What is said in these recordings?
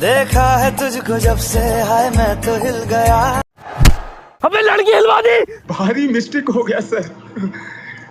देखा है तुझको जब से, हाय मैं तो हिल गया। अबे लड़की हिलवा दी। भारी मिस्टेक हो गया सर,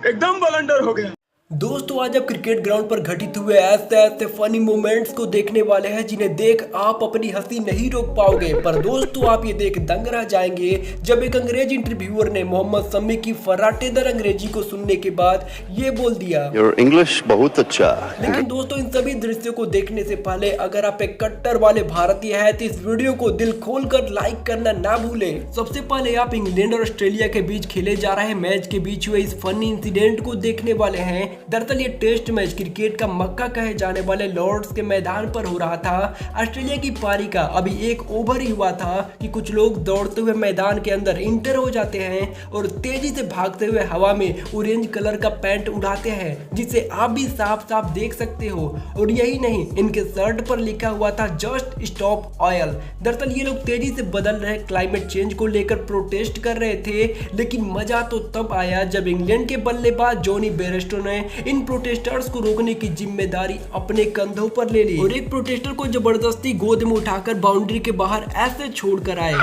एकदम ब्लंडर हो गया। दोस्तों आज आप क्रिकेट ग्राउंड पर घटित हुए ऐसे ऐसे फनी मोमेंट्स को देखने वाले हैं जिन्हें देख आप अपनी हंसी नहीं रोक पाओगे। पर दोस्तों आप ये देख दंग रह जाएंगे जब एक अंग्रेज इंटरव्यूअर ने मोहम्मद शमी की फर्राटेदार अंग्रेजी को सुनने के बाद ये बोल दिया, Your English बहुत अच्छा। लेकिन दोस्तों इन सभी दृश्यों को देखने से पहले अगर आप एक कट्टर वाले भारतीय हैं तो इस वीडियो को दिल खोल कर लाइक करना ना भूलें। सबसे पहले आप इंग्लैंड और ऑस्ट्रेलिया के बीच खेले जा रहे मैच के बीच हुए इस फनी इंसिडेंट को देखने वाले हैं। दरअसल ये टेस्ट मैच क्रिकेट का मक्का कहे जाने वाले लॉर्ड्स के मैदान पर हो रहा था। ऑस्ट्रेलिया की पारी का अभी एक ओवर ही हुआ था कि कुछ लोग दौड़ते हुए मैदान के अंदर इंटर हो जाते हैं और तेजी से भागते हुए हवा में ऑरेंज कलर का पैंट उड़ाते हैं, जिसे आप भी साफ साफ देख सकते हो। और यही नहीं, इनके शर्ट पर लिखा हुआ था जस्ट स्टॉप ऑयल। दरअसल ये लोग तेजी से बदल रहे क्लाइमेट चेंज को लेकर प्रोटेस्ट कर रहे थे, लेकिन मजा तो तब आया जब इंग्लैंड के बल्लेबाज जॉनी बेयरस्टो ने इन प्रोटेस्टर्स को रोकने की जिम्मेदारी अपने कंधों पर ले ली और एक प्रोटेस्टर को जबरदस्ती गोद में उठाकर बाउंड्री के बाहर ऐसे छोड़कर आए।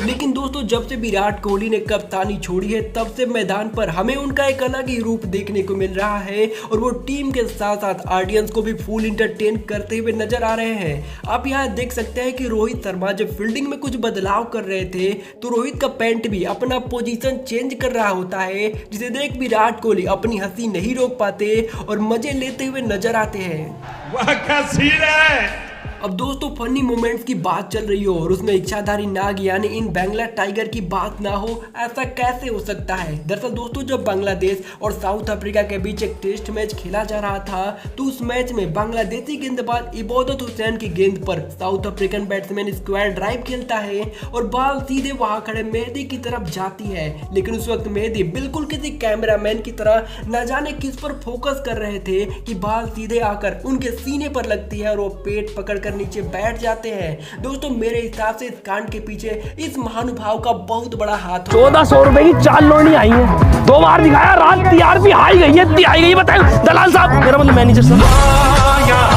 लेकिन दोस्तों जब से विराट कोहली ने कप्तानी छोड़ी है तब से मैदान पर हमें उनका एक अलग ही रूप देखने को मिल रहा है और वो टीम के साथ साथ ऑडियंस को भी फुल इंटरटेन करते हुए नजर आ रहे हैं। आप यहाँ देख सकते हैं कि रोहित शर्मा जब फील्डिंग में कुछ बदलाव कर रहे थे तो रोहित का पैंट भी अपना पोजीशन चेंज कर रहा होता है, जिसे देख विराट कोहली अपनी हंसी नहीं रोक पाते और मजे लेते हुए नजर आते हैं। वाह क्या सीन है। अब दोस्तों फनी मोमेंट्स की बात चल रही हो और उसमें इच्छाधारी नाग यानी इन बंगला टाइगर की बात ना हो, ऐसा कैसे हो सकता है। दरअसल दोस्तों जब बांग्लादेश और साउथ अफ्रीका के बीच एक टेस्ट मैच खेला जा रहा था तो उस मैच में बांग्लादेशी गेंदबाज इबादत हुसैन की गेंद पर south African batsman square drive खेलता है और बॉल सीधे वहां खड़े मेहदी की तरफ जाती है। लेकिन उस वक्त मेहदी बिल्कुल किसी कैमरामैन की तरह न जाने किस पर फोकस कर रहे थे कि बॉल सीधे आकर उनके सीने पर लगती है और वो पेट पकड़कर नीचे बैठ जाते हैं। दोस्तों मेरे हिसाब से इस कांड के पीछे इस महानुभाव का बहुत बड़ा हाथ है। 1400 रुपए की 4 लोनी आई है, 2 बार दिखाया, रात टीआरपी हाई गई है, दी आई गई। बताओ दलाल साहब, मेरा मतलब मैनेजर साहब।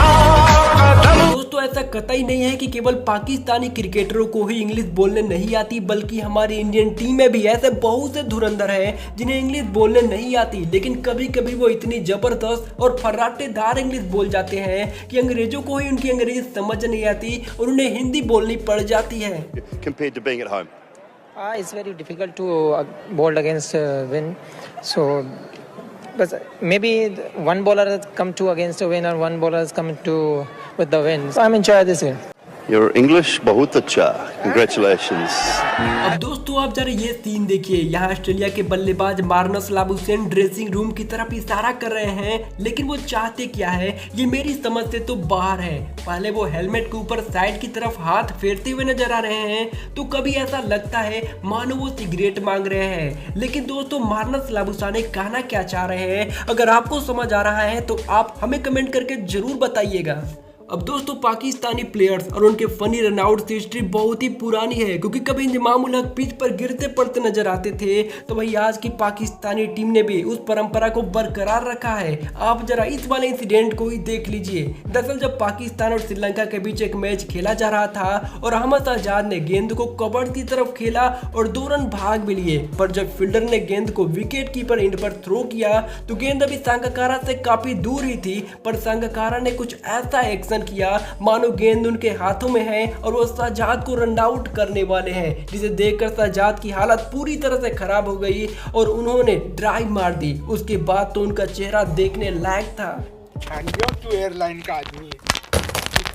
दोस्तों ऐसा कतई नहीं है कि केवल पाकिस्तानी क्रिकेटरों को ही इंग्लिश बोलने नहीं आती, बल्कि हमारी इंडियन टीम में भी ऐसे बहुत से धुरंधर हैं जिन्हें इंग्लिश बोलने नहीं आती, लेकिन कभी कभी वो इतनी जबरदस्त और फर्राटेदार इंग्लिश बोल जाते हैं कि अंग्रेजों को ही उनकी अंग्रेजी समझ नहीं आती और उन्हें हिंदी बोलनी पड़ जाती है। Compared to being at home. It's very difficult to bowl against win. So, but maybe one bowler has come to against a win, or one bowler has come to with the win. So I'm enjoying this here. Your English बहुत अच्छा। Congratulations. अब दोस्तों आप जरा ये scene देखिए, यहाँ Australia के बल्लेबाज मार्नस लाबुशेन ड्रेसिंग रूम की तरफ इशारा कर रहे हैं, लेकिन वो चाहते क्या है ये मेरी समझ से तो बाहर है। पहले वो हेलमेट के ऊपर साइड की तरफ हाथ फेरते हुए नजर आ रहे हैं तो कभी ऐसा लगता है मानो वो सिगरेट मांग रहे हैं। लेकिन दोस्तों मार्नस लाबुशेन कहना क्या चाह रहे हैं, अगर आपको समझ आ रहा है तो आप हमें कमेंट करके जरूर बताइएगा। अब दोस्तों पाकिस्तानी प्लेयर्स और उनके फनी रनआउट की हिस्ट्री बहुत ही पुरानी है, क्योंकि कभी इंजमाम उल हक पिच पर गिरते पड़ते नजर आते थे तो वही आज की पाकिस्तानी टीम ने भी उस परंपरा को बरकरार रखा है। आप जरा इस वाले इंसिडेंट को ही देख लीजिए। दरअसल जब पाकिस्तान और श्रीलंका के बीच एक मैच खेला जा रहा था और अहमद आजाद ने गेंद को कवर की तरफ खेला और 2 रन भाग भी लिए, पर जब फील्डर ने गेंद को विकेट कीपर एंड पर थ्रो किया तो गेंद अभी संगकारा से काफी दूर ही थी, पर संगकारा ने कुछ ऐसा एक्शन किया मानो गेंद उनके हाथों में है और वो शहजाद को रन आउट करने वाले हैं, जिसे देखकर शहजाद की हालत पूरी तरह से खराब हो गई और उन्होंने ड्राइव मार दी। उसके बाद तो उनका चेहरा देखने लायक था। तू एयरलाइन का आदमी है,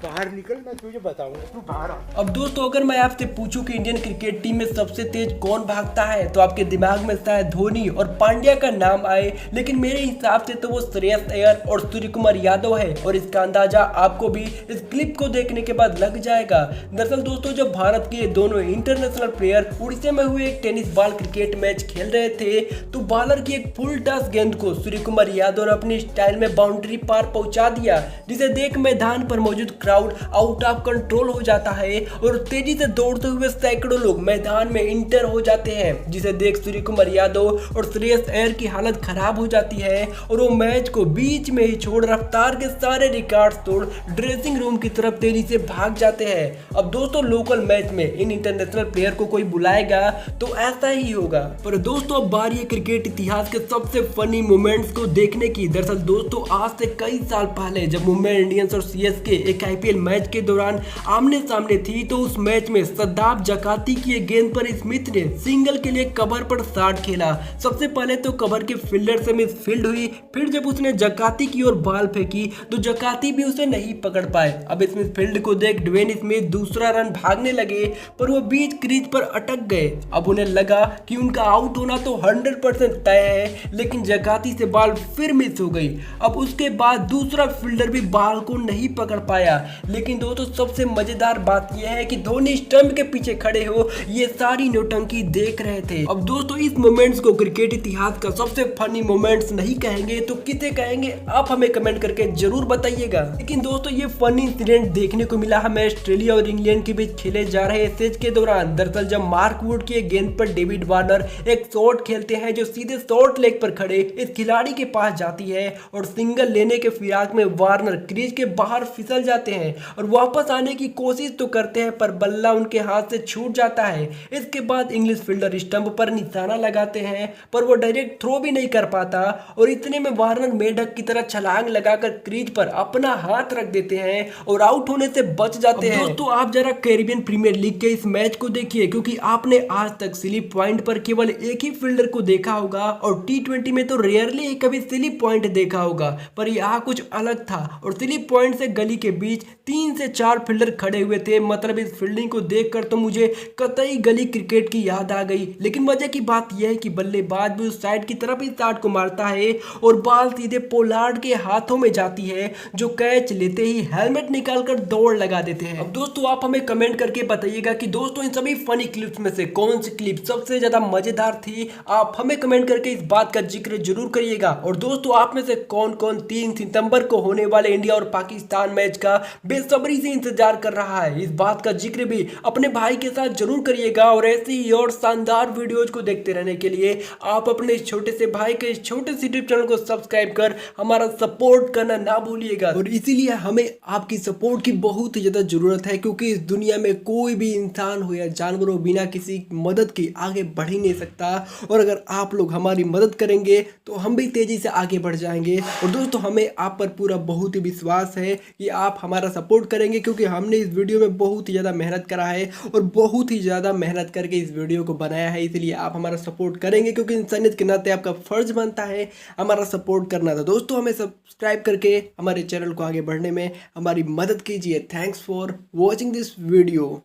बाहर निकल, मैं तुझे बताऊंगा, तू बाहर आ। अब दोस्तों अगर मैं आपसे पूछूं कि इंडियन क्रिकेट टीम में सबसे तेज कौन भागता है तो आपके दिमाग में शायद धोनी और पांड्या का नाम आए, लेकिन मेरे हिसाब से तो वो श्रेयस अय्यर और सूर्य कुमार यादव है और इसका अंदाजा आपको भी इस क्लिप को देखने के बाद लग जाएगा। दरअसल दोस्तों जब भारत के दोनों इंटरनेशनल प्लेयर उड़ीसा में हुए एक टेनिस बॉल क्रिकेट मैच खेल रहे थे तो बॉलर की एक फुल टॉस गेंद को सूर्य कुमार यादव ने अपनी स्टाइल में बाउंड्री पार पहुंचा दिया, जिसे देख मैदान पर मौजूद क्राउड आउट ऑफ कंट्रोल हो जाता है और तेजी से दौड़ते हुए सैकड़ों लोग मैदान में इंटर हो जाते हैं, जिसे देख सूर्य कुमार यादव और श्रेयस अय्यर की हालत खराब हो जाती है और वो मैच को बीच में ही छोड़ रफ्तार के सारे रिकॉर्ड तोड़ ड्रेसिंग रूम की तरफ तेजी से भाग जाते हैं। अब दोस्तों लोकल मैच में इन इंटरनेशनल प्लेयर को कोई बुलाएगा तो ऐसा ही होगा। पर दोस्तों अब बारी है क्रिकेट इतिहास के सबसे फनी मोमेंट्स को देखने की। दरअसल दोस्तों आज से कई साल पहले जब मुंबई इंडियंस और सीएसके एक आईपीएल मैच के दौरान आमने सामने थी तो उस मैच में सद्दाब जकाती की एक गेंद पर स्मिथ ने सिंगल के लिए कवर पर शॉट खेला। सबसे पहले तो कवर के फील्डर से मिस फील्ड हुई, फिर जब उसने जकाती की ओर बॉल फेंकी तो जकाती भी उसे नहीं पकड़ पाए। अब स्मिथ फील्ड को देख ड्वेन स्मिथ दूसरा रन भागने लगे पर वो बीच क्रीज पर अटक गए। अब उन्हें लगा कि उनका आउट होना तो 100% तय है, लेकिन जकाती से बॉल फिर मिस हो गई। अब उसके बाद दूसरा फील्डर भी बॉल को नहीं पकड़ पाया। लेकिन दोस्तों सबसे मजेदार बात यह है कि धोनी स्टंप के पीछे खड़े हो ये सारी नौटंकी देख रहे थे। अब दोस्तों इस मोमेंट्स को क्रिकेट इतिहास का सबसे फनी मोमेंट्स नहीं कहेंगे तो किसे कहेंगे आप हमें कमेंट करके जरूर बताइएगा। लेकिन दोस्तों ये फनी इंसिडेंट देखने को मिला हमें ऑस्ट्रेलिया और इंग्लैंड के बीच खेले जा रहे एशेज के दौरान। दरअसल जब मार्क वुड की गेंद पर डेविड वार्नर एक शॉट खेलते हैं जो सीधे शॉर्ट लेग पर खड़े इस खिलाड़ी के पास जाती है और सिंगल लेने के फिराक में वार्नर क्रीज के बाहर फिसल जाते हैं और वापस आने की कोशिश तो करते हैं पर बल्ला उनके हाथ से छूट जाता है। इसके बाद इंग्लिश फील्डर स्टंप पर निशाना लगाते हैं पर वो डायरेक्ट थ्रो भी नहीं कर पाता और इतने में वार्नर मेढक की तरह छलांग लगाकर क्रीज पर अपना हाथ रख देते हैं और आउट होने से बच जाते हैं। दोस्तों आप जरा कैरिबियन प्रीमियर लीग के इस मैच को देखिए क्योंकि आपने आज तक स्लिप पॉइंट पर केवल एक ही फील्डर को देखा होगा और T20 में तो रेयरली ही कभी स्लिप पॉइंट देखा होगा, पर यहाँ कुछ अलग था और स्लिप पॉइंट से गली के बीच 3 से 4 फील्डर खड़े हुए थे। मतलब इस फील्डिंग को देखकर तो मुझे कतई गली क्रिकेट की याद आ गई। लेकिन मजे की बात यह है कि बल्लेबाज भी उस साइड की तरफ ही शॉट को मारता है और बॉल सीधे पोलार्ड के हाथों में जाती है जो कैच लेते ही हेलमेट निकालकर दौड़ लगा देते हैं। अब दोस्तों आप हमें कमेंट करके बताइएगा कि दोस्तों इन सभी फनी क्लिप्स में से कौन सी क्लिप सबसे ज्यादा मजेदार थी। आप हमें कमेंट करके इस बात का जिक्र जरूर करिएगा। और दोस्तों आप में से कौन कौन 3 सितंबर को होने वाले इंडिया और पाकिस्तान मैच का बेसब्री से इंतजार कर रहा है, इस बात का जिक्र भी अपने भाई के साथ जरूर करिएगा। और ऐसी ही और शानदार वीडियोज को देखते रहने के लिए आप अपने छोटे से भाई के इस छोटे से यूट्यूब चैनल को सब्सक्राइब कर हमारा सपोर्ट करना ना भूलिएगा। और इसीलिए हमें आपकी सपोर्ट की बहुत ही ज्यादा जरूरत है क्योंकि इस दुनिया में कोई भी इंसान हो या जानवर हो बिना किसी मदद के आगे बढ़ ही नहीं सकता। और अगर आप लोग हमारी मदद करेंगे तो हम भी तेजी से आगे बढ़ जाएंगे। और दोस्तों हमें आप पर पूरा बहुत ही विश्वास है कि आप हमारा सपोर्ट करेंगे क्योंकि हमने इस वीडियो में बहुत ही ज़्यादा मेहनत करा है और बहुत ही ज़्यादा मेहनत करके इस वीडियो को बनाया है। इसलिए आप हमारा सपोर्ट करेंगे क्योंकि इंसानियत के नाते आपका फर्ज बनता है हमारा सपोर्ट करना। था दोस्तों हमें सब्सक्राइब करके हमारे चैनल को आगे बढ़ने में हमारी मदद कीजिए। Thanks for watching this video.